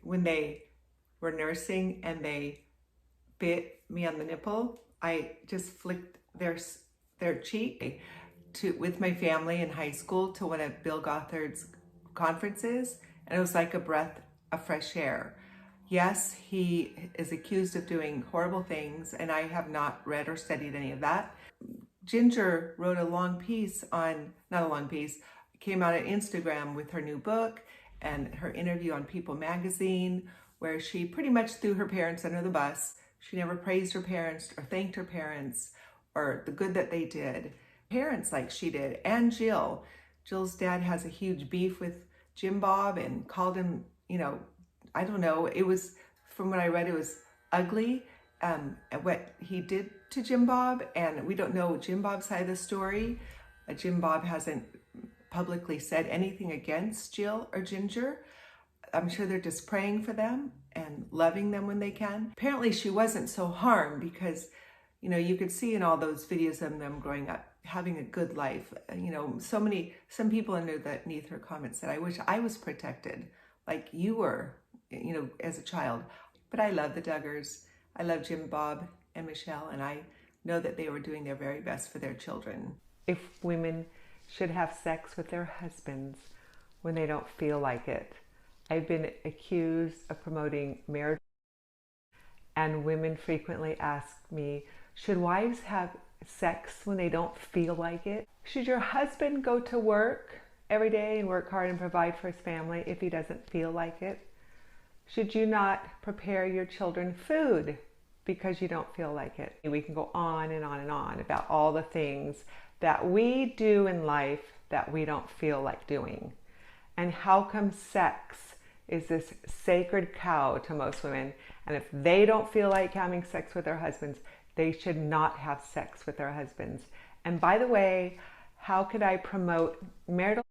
when they were nursing and they bit me on the nipple, I just flicked their cheek with my family in high school to one of Bill Gothard's conferences, and it was like a breath of fresh air. Yes, he is accused of doing horrible things, and I have not read or studied any of that. Ginger wrote a long piece not a long piece, came out on Instagram with her new book and her interview on People magazine, where she pretty much threw her parents under the bus. She never praised her parents or thanked her parents or the good that they did. Parents like she did, and Jill. Jill's dad has a huge beef with Jim Bob and called him, I don't know, it was, from what I read, it was ugly, what he did to Jim Bob, and we don't know Jim Bob's side of the story. Jim Bob hasn't publicly said anything against Jill or Ginger. I'm sure they're just praying for them and loving them when they can. Apparently she wasn't so harmed because, you could see in all those videos of them growing up, having a good life. Some people underneath her comments said, I wish I was protected like you were, as a child. But I love the Duggars. I love Jim Bob and Michelle, and I know that they were doing their very best for their children. If women should have sex with their husbands when they don't feel like it. I've been accused of promoting marriage, and women frequently ask me, should wives have sex when they don't feel like it? Should your husband go to work every day and work hard and provide for his family if he doesn't feel like it? Should you not prepare your children food because you don't feel like it? We can go on and on and on about all the things that we do in life that we don't feel like doing. And how come sex is this sacred cow to most women, and if they don't feel like having sex with their husbands, they should not have sex with their husbands. And by the way, how could I promote marital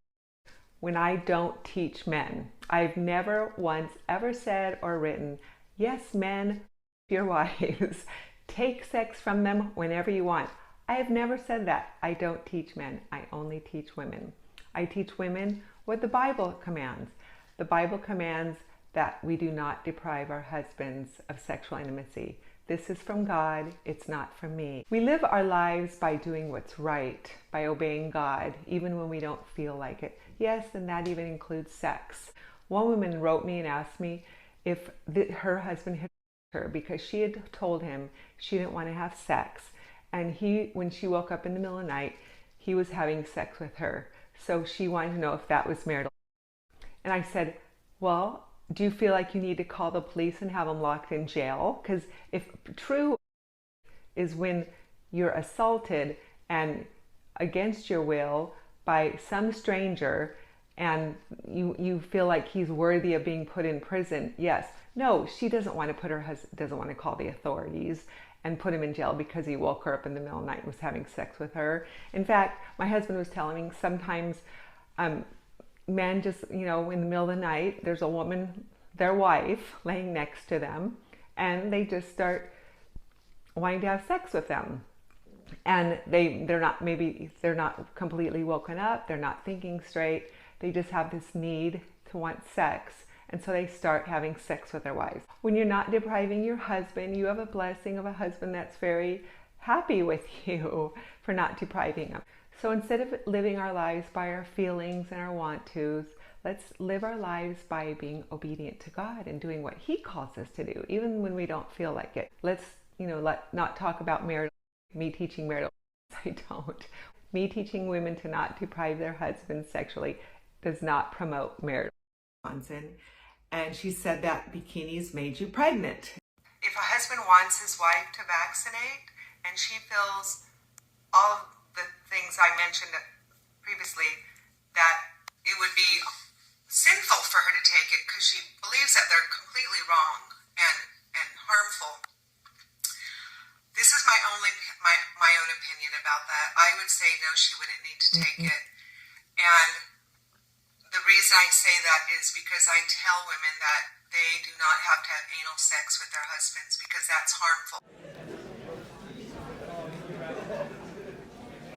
when I don't teach men? I've never once ever said or written, yes, men, your wives, take sex from them whenever you want. I have never said that. I don't teach men. I only teach women. I teach women what the Bible commands. The Bible commands that we do not deprive our husbands of sexual intimacy. This is from God. It's not from me. We live our lives by doing what's right, by obeying God, even when we don't feel like it. Yes, and that even includes sex. One woman wrote me and asked me if her husband had her because she had told him she didn't want to have sex. And when she woke up in the middle of the night, he was having sex with her. So she wanted to know if that was marital. And I said, well, do you feel like you need to call the police and have him locked in jail? Because if true is when you're assaulted and against your will by some stranger and you feel like he's worthy of being put in prison, yes. No, she doesn't want to doesn't want to call the authorities and put him in jail because he woke her up in the middle of the night and was having sex with her. In fact, my husband was telling me sometimes men just, in the middle of the night, there's a woman, their wife, laying next to them, and they just start wanting to have sex with them. And they're not completely woken up, they're not thinking straight, they just have this need to want sex. And so they start having sex with their wives. When you're not depriving your husband, you have a blessing of a husband that's very happy with you for not depriving him. So instead of living our lives by our feelings and our want-tos, let's live our lives by being obedient to God and doing what He calls us to do, even when we don't feel like it. Let's, not talk about me teaching marital. I don't. Me teaching women to not deprive their husbands sexually does not promote marital. And she said that bikinis made you pregnant. If a husband wants his wife to vaccinate and she feels all of the things I mentioned previously, that it would be sinful for her to take it because she believes that they're completely wrong and harmful. This is my own opinion about that. I would say no, she wouldn't need to take it. And the reason I say that is because I tell women that they do not have to have anal sex with their husbands because that's harmful.